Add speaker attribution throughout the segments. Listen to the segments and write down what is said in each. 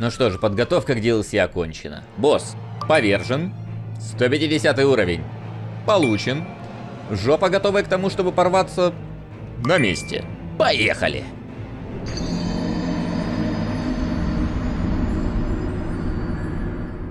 Speaker 1: Ну что же, подготовка к DLC окончена. Босс повержен. 150 уровень получен. Жопа готовая к тому, чтобы порваться на месте. Поехали!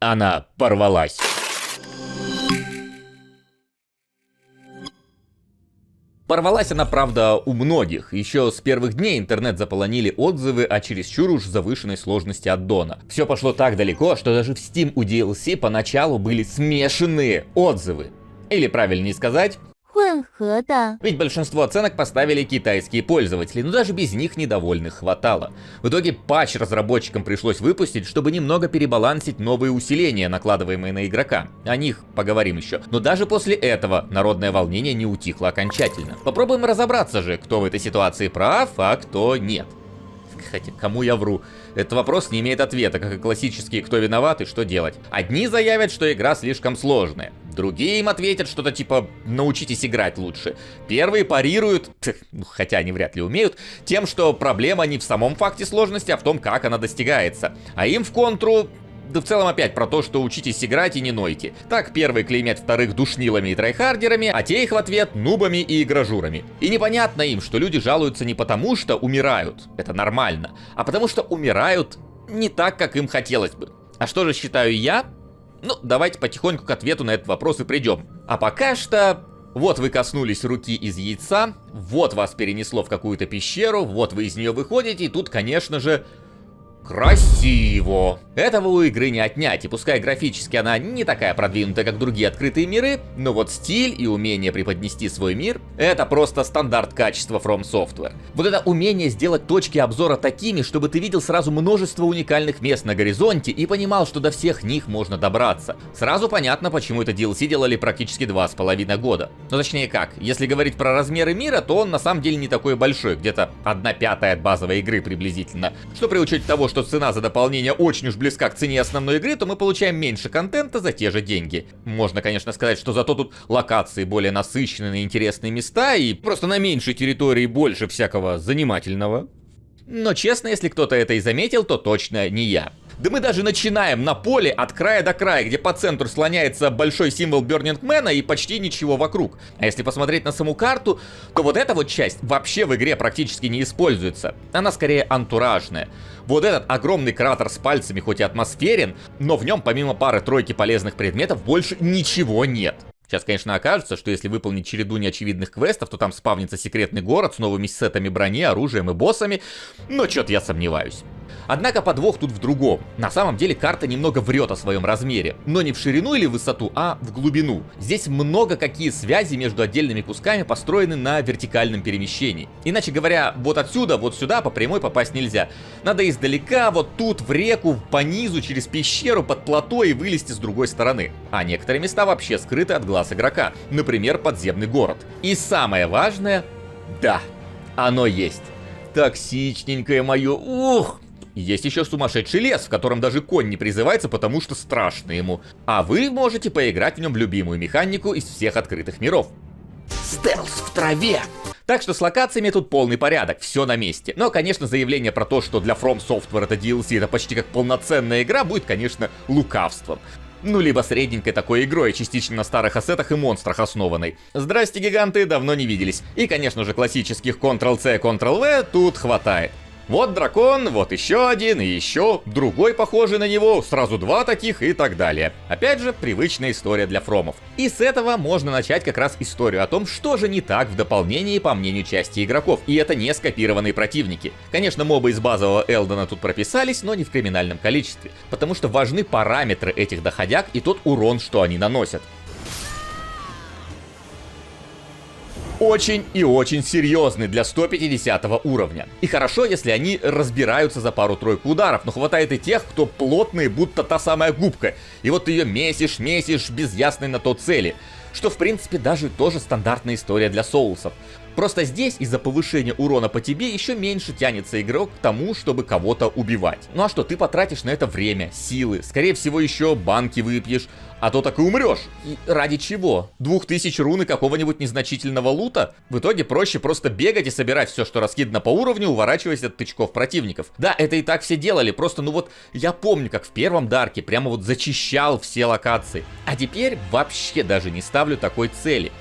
Speaker 1: Она порвалась. Порвалась она, правда, у многих. Еще с первых дней интернет заполонили отзывы о чересчур уж завышенной сложности аддона. Все пошло так далеко, что даже в Steam у DLC поначалу были смешанные отзывы. Или правильнее сказать... Ведь большинство оценок поставили китайские пользователи, но даже без них недовольных хватало. В итоге патч разработчикам пришлось выпустить, чтобы немного перебалансить новые усиления, накладываемые на игрока. О них поговорим еще. Но даже после этого народное волнение не утихло окончательно. Попробуем разобраться же, кто в этой ситуации прав, а кто нет. Хотя, кому я вру? Этот вопрос не имеет ответа, как и классические «кто виноват» и «что делать». Одни заявят, что игра слишком сложная. Другие им ответят что-то типа «научитесь играть лучше». Первые парируют, хотя они вряд ли умеют, тем, что проблема не в самом факте сложности, а в том, как она достигается. А им в контру... Да в целом опять про то, что учитесь играть и не нойте. Так первые клеймят вторых душнилами и трайхардерами, а те их в ответ нубами и игражурами. И непонятно им, что люди жалуются не потому, что умирают, это нормально, а потому что умирают не так, как им хотелось бы. А что же считаю я? Ну, давайте потихоньку к ответу на этот вопрос и придем. А пока что... Вот вы коснулись руки из яйца, вот вас перенесло в какую-то пещеру, вот вы из нее выходите, и тут, конечно же... Красиво! Этого у игры не отнять, и пускай графически она не такая продвинутая, как другие открытые миры, но вот стиль и умение преподнести свой мир — это просто стандарт качества From Software. Вот это умение сделать точки обзора такими, чтобы ты видел сразу множество уникальных мест на горизонте и понимал, что до всех них можно добраться. Сразу понятно, почему это DLC делали практически 2,5 года. Ну точнее как, если говорить про размеры мира, то он на самом деле не такой большой, где-то 1/5 от базовой игры приблизительно. Что при учете того, что цена за дополнение очень уж близка к цене основной игры, то мы получаем меньше контента за те же деньги. Можно, конечно, сказать, что зато тут локации более насыщенные, интересные места, и просто на меньшей территории больше всякого занимательного. Но честно, если кто-то это и заметил, то точно не я. Да мы даже начинаем на поле от края до края, где по центру слоняется большой символ Burning Man и почти ничего вокруг. А если посмотреть на саму карту, то вот эта вот часть вообще в игре практически не используется. Она скорее антуражная. Вот этот огромный кратер с пальцами хоть и атмосферен, но в нем помимо пары-тройки полезных предметов больше ничего нет. Сейчас, конечно, окажется, что если выполнить череду неочевидных квестов, то там спавнится секретный город с новыми сетами брони, оружием и боссами, но чё-то я сомневаюсь. Однако подвох тут в другом. На самом деле карта немного врет о своем размере, но не в ширину или высоту, а в глубину. Здесь много какие связи между отдельными кусками построены на вертикальном перемещении. Иначе говоря, вот отсюда, вот сюда по прямой попасть нельзя. Надо издалека, вот тут, в реку, по низу, через пещеру, под плато и вылезти с другой стороны. А некоторые места вообще скрыты от глаз игрока. Например, подземный город. И самое важное, да, оно есть. Токсичненькое мое, ух! Есть еще сумасшедший лес, в котором даже конь не призывается, потому что страшно ему. А вы можете поиграть в нем любимую механику из всех открытых миров. Стелс в траве! Так что с локациями тут полный порядок, все на месте. Но, конечно, заявление про то, что для From Software это DLC, это почти как полноценная игра, будет, конечно, лукавством. Ну, либо средненькой такой игрой, частично на старых ассетах и монстрах основанной. Здрасте, гиганты, давно не виделись. И, конечно же, классических Ctrl-C, Ctrl-V тут хватает. Вот дракон, вот еще один и еще, другой похожий на него, сразу два таких и так далее. Опять же, привычная история для фромов. И с этого можно начать как раз историю о том, что же не так в дополнении по мнению части игроков. И это не скопированные противники. Конечно, мобы из базового Элдена тут прописались, но не в криминальном количестве. Потому что важны параметры этих доходяг и тот урон, что они наносят. Очень и очень серьезный для 150 уровня. И хорошо, если они разбираются за пару-тройку ударов, но хватает и тех, кто плотный, будто та самая губка. И вот ты ее месишь, без ясной на то цели. Что в принципе даже тоже стандартная история для соусов. Просто здесь из-за повышения урона по тебе еще меньше тянется игрок к тому, чтобы кого-то убивать. Ну а что, ты потратишь на это время, силы, скорее всего еще банки выпьешь, а то так и умрешь. И ради чего? 2000 рун и какого-нибудь незначительного лута? В итоге проще просто бегать и собирать все, что раскидано по уровню, уворачиваясь от тычков противников. Да, это и так все делали, просто ну вот я помню, как в первом Дарке прямо вот зачищал все локации. А теперь вообще даже не ставлю такой цели.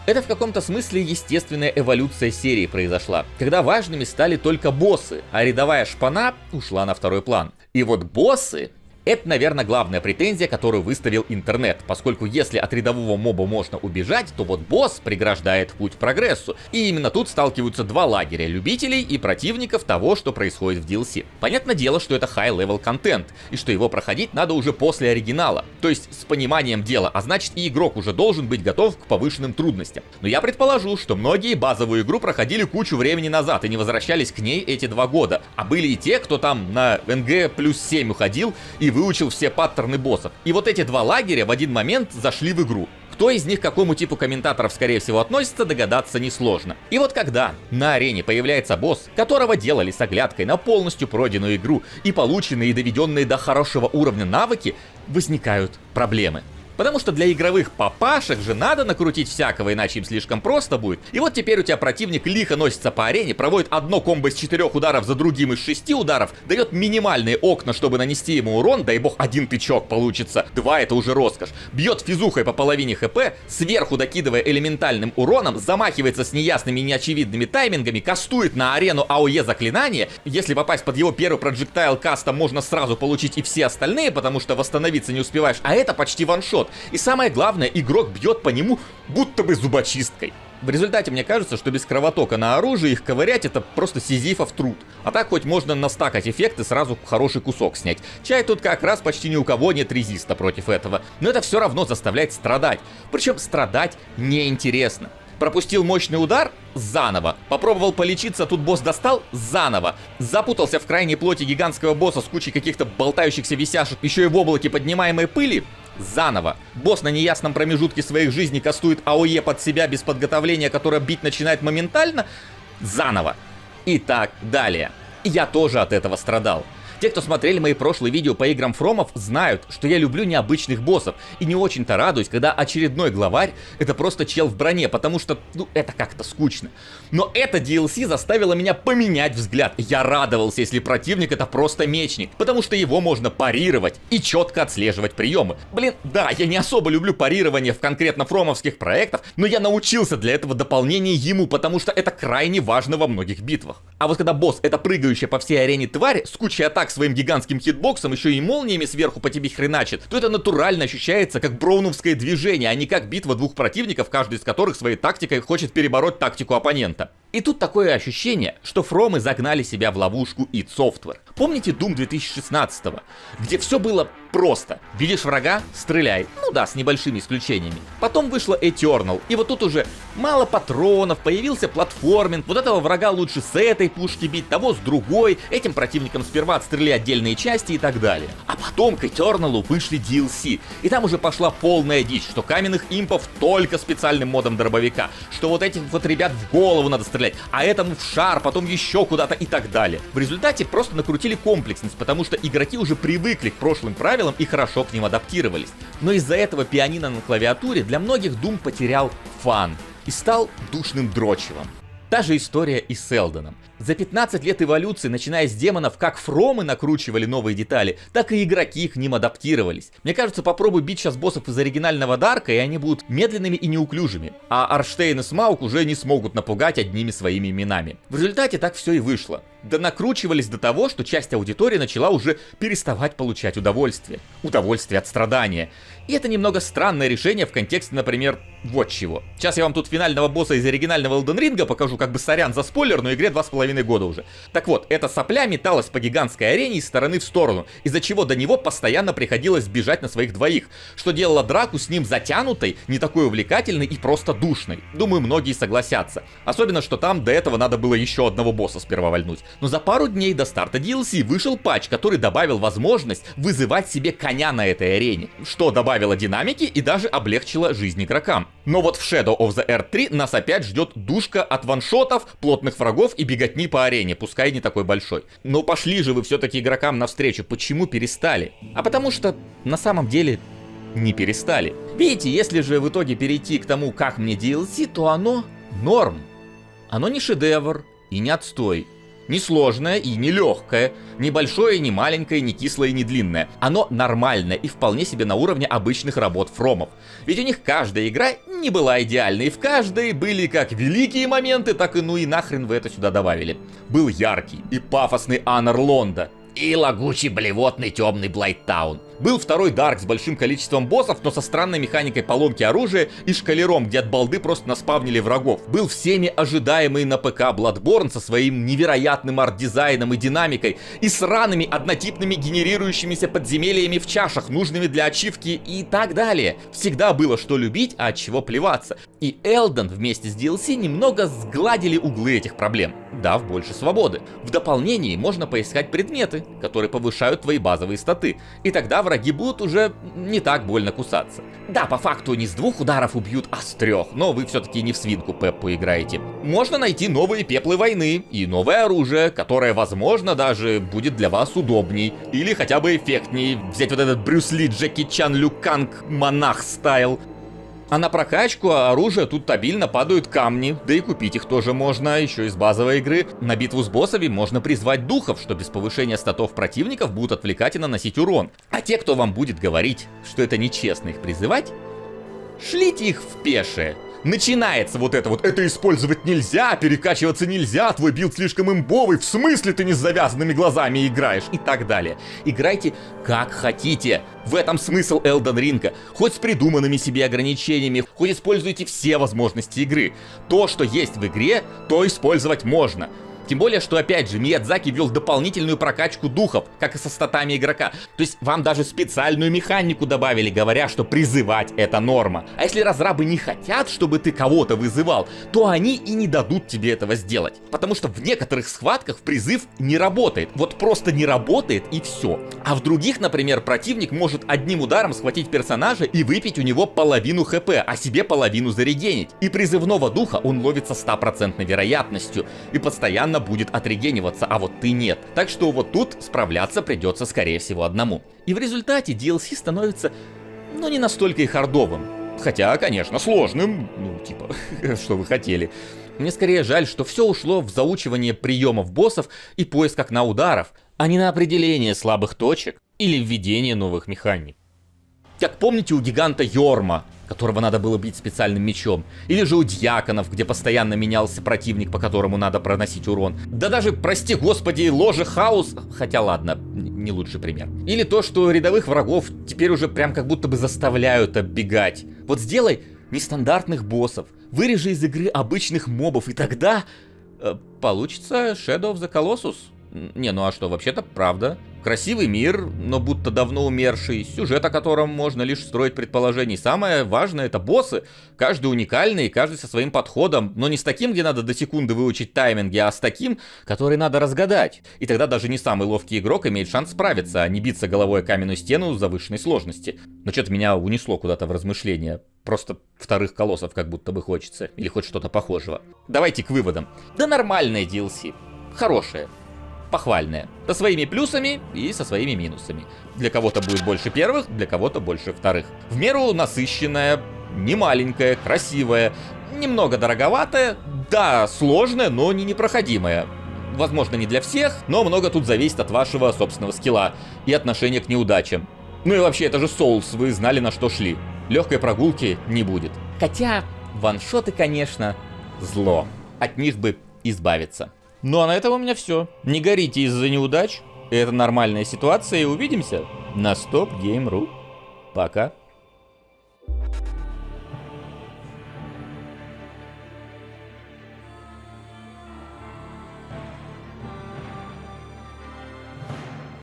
Speaker 1: Это в каком-то смысле естественная эволюция серии произошла, когда важными стали только боссы, а рядовая шпана ушла на второй план. И вот боссы... Это, наверное, главная претензия, которую выставил интернет, поскольку если от рядового моба можно убежать, то вот босс преграждает путь к прогрессу. И именно тут сталкиваются два лагеря: любителей и противников того, что происходит в DLC. Понятное дело, что это high-level контент, и что его проходить надо уже после оригинала, то есть с пониманием дела, а значит и игрок уже должен быть готов к повышенным трудностям. Но я предположу, что многие базовую игру проходили кучу времени назад и не возвращались к ней эти 2 года, а были и те, кто там на НГ плюс 7 уходил и выучил все паттерны боссов. И вот эти 2 лагеря в один момент зашли в игру. Кто из них к какому типу комментаторов скорее всего относится, догадаться несложно. И вот когда на арене появляется босс, которого делали с оглядкой на полностью пройденную игру и полученные и доведенные до хорошего уровня навыки, возникают проблемы. Потому что для игровых папашек же надо накрутить всякого, иначе им слишком просто будет. И вот теперь у тебя противник лихо носится по арене, проводит одно комбо из 4 ударов за другим из 6 ударов, дает минимальные окна, чтобы нанести ему урон, дай бог 1 тычок получится, 2 это уже роскошь. Бьет физухой по половине хп, сверху докидывая элементальным уроном, замахивается с неясными и неочевидными таймингами, кастует на арену АОЕ заклинание. Если попасть под его первый проджектайл каста, можно сразу получить и все остальные, потому что восстановиться не успеваешь, а это почти ваншот. И самое главное, игрок бьет по нему будто бы зубочисткой. В результате мне кажется, что без кровотока на оружии их ковырять это просто сизифов труд. А так хоть можно настакать эффекты, сразу хороший кусок снять. Чай тут как раз почти ни у кого нет резиста против этого. Но это все равно заставляет страдать. Причем страдать неинтересно. Пропустил мощный удар? Заново. Попробовал полечиться, тут босс достал? Заново. Запутался в крайней плоти гигантского босса с кучей каких-то болтающихся висяшек, еще и в облаке поднимаемой пыли? Заново. Босс на неясном промежутке своих жизней кастует АОЕ под себя без подготовления, которое бить начинает моментально? Заново. И так далее. Я тоже от этого страдал. Те, кто смотрели мои прошлые видео по играм Фромов, знают, что я люблю необычных боссов и не очень-то радуюсь, когда очередной главарь это просто чел в броне, потому что, ну, это как-то скучно. Но это DLC заставило меня поменять взгляд. Я радовался, если противник это просто мечник, потому что его можно парировать и четко отслеживать приемы. Блин, да, я не особо люблю парирование в конкретно фромовских проектах, но я научился для этого дополнения ему, потому что это крайне важно во многих битвах. А вот когда босс это прыгающая по всей арене тварь с кучей атак своим гигантским хитбоксом, еще и молниями сверху по тебе хреначит, то это натурально ощущается как броуновское движение, а не как битва 2 противников, каждый из которых своей тактикой хочет перебороть тактику оппонента. И тут такое ощущение, что фромы загнали себя в ловушку id Software. Помните Doom 2016-го, где все было просто. Видишь врага — стреляй. Ну да, с небольшими исключениями. Потом вышла Eternal, и вот тут уже мало патронов, появился платформинг. Вот этого врага лучше с этой пушки бить, того с другой. Этим противникам сперва отстреляли отдельные части и так далее. А потом к Eternal вышли DLC. И там уже пошла полная дичь, что каменных импов только специальным модом дробовика, что вот этих вот ребят в голову надо стрелять, а этому в шар, потом еще куда-то и так далее. В результате просто накрутили комплексность, потому что игроки уже привыкли к прошлым правилам и хорошо к ним адаптировались. Но из-за этого пианино на клавиатуре для многих Doom потерял фан и стал душным дрочевом. Та же история и с Элденом. За 15 лет эволюции, начиная с демонов, как фромы накручивали новые детали, так и игроки к ним адаптировались. Мне кажется, попробуй бить сейчас боссов из оригинального Дарка, и они будут медленными и неуклюжими. А Арштейн и Смаук уже не смогут напугать одними своими именами. В результате так все и вышло. Да накручивались до того, что часть аудитории начала уже переставать получать удовольствие. Удовольствие от страдания. И это немного странное решение в контексте, например, вот чего. Сейчас я вам тут финального босса из оригинального Elden Ring покажу, как бы сорян за спойлер, но игре 2,5 года уже. Так вот, эта сопля металась по гигантской арене из стороны в сторону, из-за чего до него постоянно приходилось бежать на своих двоих, что делало драку с ним затянутой, не такой увлекательной и просто душной. Думаю, многие согласятся. Особенно, что там до этого надо было еще одного босса сперва вальнуть. Но за пару дней до старта DLC вышел патч, который добавил возможность вызывать себе коня на этой арене, что добавило динамики и даже облегчило жизнь игрокам. Но вот в Shadow of the Earth 3 нас опять ждет душка от ваншотов, плотных врагов и беготни по арене, пускай не такой большой. Но пошли же вы все-таки игрокам навстречу, почему перестали? А потому что на самом деле не перестали. Видите, если же в итоге перейти к тому, как мне DLC, то оно норм. Оно не шедевр и не отстой. Не сложное и не легкое, не большое, не маленькое, не кислое и не длинное. Оно нормальное и вполне себе на уровне обычных работ фромов. Ведь у них каждая игра не была идеальной, и в каждой были как великие моменты, так и ну и нахрен вы это сюда добавили. Был яркий и пафосный Анор Лонда. И лагучий блевотный темный Блайттаун. Был второй Дарк с большим количеством боссов, но со странной механикой поломки оружия и шкалером, где от балды просто наспавнили врагов. Был всеми ожидаемый на ПК Bloodborne со своим невероятным арт-дизайном и динамикой, и сраными однотипными генерирующимися подземельями в чашах, нужными для ачивки и так далее. Всегда было что любить, а от чего плеваться. И Элден вместе с DLC немного сгладили углы этих проблем, дав больше свободы. В дополнении можно поискать предметы, которые повышают твои базовые статы, и тогда враги будут уже не так больно кусаться. Да, по факту не с 2 ударов убьют, а с 3, но вы все-таки не в свинку Пеппу играете. Можно найти новые пеплы войны и новое оружие, которое, возможно, даже будет для вас удобней, или хотя бы эффектней. Взять вот этот Брюс Ли, Джеки Чан, Лю Канг, монах стайл. А на прокачку оружия тут стабильно падают камни, да и купить их тоже можно, еще из базовой игры. На битву с боссами можно призвать духов, что без повышения статов противников будут отвлекать и наносить урон. А те, кто вам будет говорить, что это нечестно их призывать, шлите их в пешее. Начинается вот это использовать нельзя, перекачиваться нельзя, твой билд слишком имбовый, в смысле ты не с завязанными глазами играешь и так далее. Играйте как хотите. В этом смысл Elden Ring. Хоть с придуманными себе ограничениями, хоть используйте все возможности игры. То, что есть в игре, то использовать можно. Тем более, что опять же Миядзаки ввел дополнительную прокачку духов, как и со статами игрока. То есть вам даже специальную механику добавили, говоря, что призывать это норма. А если разрабы не хотят, чтобы ты кого-то вызывал, то они и не дадут тебе этого сделать. Потому что в некоторых схватках призыв не работает. Вот просто не работает и все. А в других, например, противник может одним ударом схватить персонажа и выпить у него половину хп, а себе половину зарегенить. И призывного духа он ловит со 100% вероятностью и постоянно будет отрегениваться, а вот ты нет. Так что вот тут справляться придется скорее всего одному. И в результате DLC становится, ну, не настолько и хардовым. Хотя, конечно, сложным, ну, типа, что вы хотели. Мне скорее жаль, что все ушло в заучивание приемов боссов и поиск окна ударов, а не на определение слабых точек или введение новых механик. Как помните у гиганта Йорма, которого надо было бить специальным мечом, или же у дьяконов, где постоянно менялся противник, по которому надо проносить урон. Да даже, прости господи, ложе Хаус, хотя ладно, не лучший пример. Или то, что рядовых врагов теперь уже прям как будто бы заставляют оббегать. Вот сделай нестандартных боссов, вырежи из игры обычных мобов, и тогда получится Shadow of the Colossus. Не, ну а что, вообще-то правда. Красивый мир, но будто давно умерший, сюжет, о котором можно лишь строить предположений. Самое важное — это боссы. Каждый уникальный, каждый со своим подходом, но не с таким, где надо до секунды выучить тайминги, а с таким, который надо разгадать. И тогда даже не самый ловкий игрок имеет шанс справиться, а не биться головой о каменную стену с завышенной сложности. Но что-то меня унесло куда-то в размышления. Просто вторых колоссов как будто бы хочется, или хоть что-то похожего. Давайте к выводам. Да нормальное DLC. Хорошее. Похвальная. Со своими плюсами и со своими минусами. Для кого-то будет больше первых, для кого-то больше вторых. В меру насыщенная, не маленькая, красивая, немного дороговатая, да, сложная, но не непроходимая. Возможно, не для всех, но много тут зависит от вашего собственного скилла и отношения к неудачам. Ну и вообще, это же Souls, вы знали, на что шли. Легкой прогулки не будет. Хотя, ваншоты, конечно, зло. От них бы избавиться. Ну а на этом у меня все. Не горите из-за неудач. Это нормальная ситуация, и увидимся на StopGame.ru. Пока.